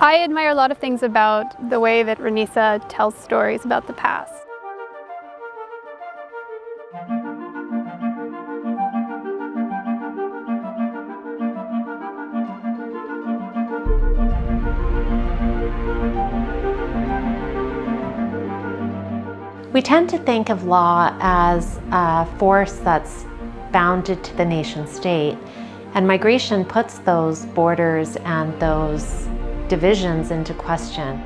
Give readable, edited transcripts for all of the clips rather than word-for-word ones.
I admire a lot of things about the way that Renisa tells stories about the past. We tend to think of law as a force that's bounded to the nation state, and migration puts those borders and those divisions into question.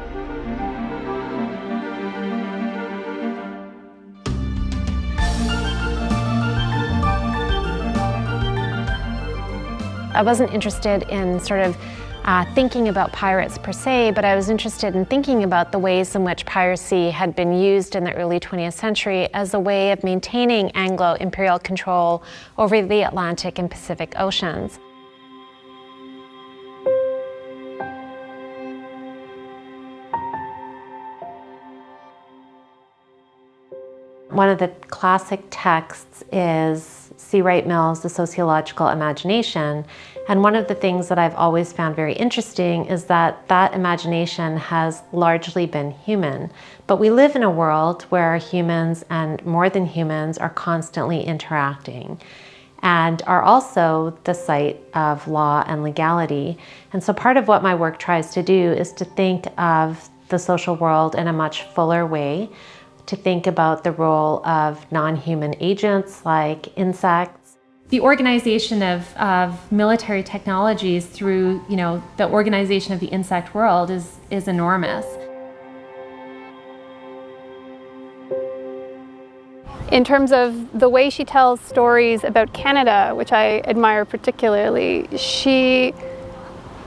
I wasn't interested in sort of thinking about pirates per se, but I was interested in thinking about the ways in which piracy had been used in the early 20th century as a way of maintaining Anglo-Imperial control over the Atlantic and Pacific Oceans. One of the classic texts is C. Wright Mill's The Sociological Imagination, and one of the things that I've always found very interesting is that that imagination has largely been human. But we live in a world where humans and more than humans are constantly interacting and are also the site of law and legality. And so part of what my work tries to do is to think of the social world in a much fuller way, to think about the role of non-human agents like insects. The organization of military technologies through, the organization of the insect world is enormous. In terms of the way she tells stories about Canada, which I admire particularly, she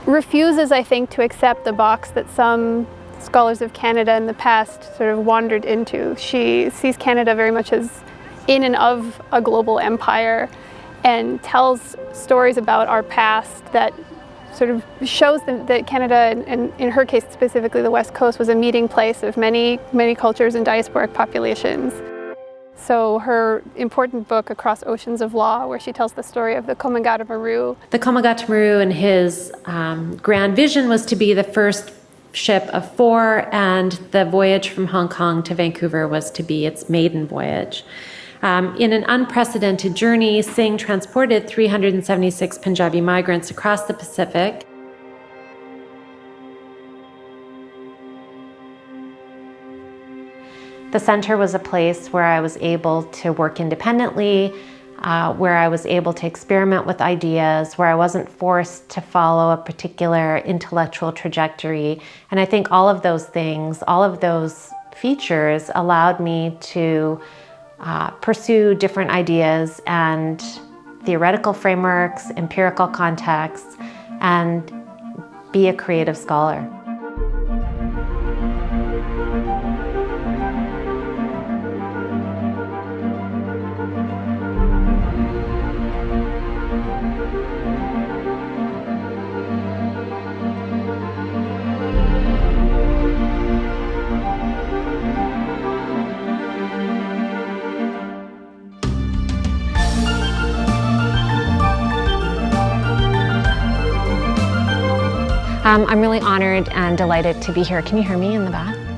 refuses, I think, to accept the box that some scholars of Canada in the past sort of wandered into. She sees Canada very much as in and of a global empire and tells stories about our past that sort of shows that Canada, and in her case specifically the West Coast, was a meeting place of many, many cultures and diasporic populations. So her important book, Across Oceans of Law, where she tells the story of the Komagata-Maru. The Komagata-Maru and his grand vision was to be the first ship of 4, and the voyage from Hong Kong to Vancouver was to be its maiden voyage. In an unprecedented journey, Singh transported 376 Punjabi migrants across the Pacific. The center was a place where I was able to work independently, where I was able to experiment with ideas, where I wasn't forced to follow a particular intellectual trajectory. And I think all of those things, all of those features allowed me to pursue different ideas and theoretical frameworks, empirical contexts, and be a creative scholar. I'm really honored and delighted to be here. Can you hear me in the back?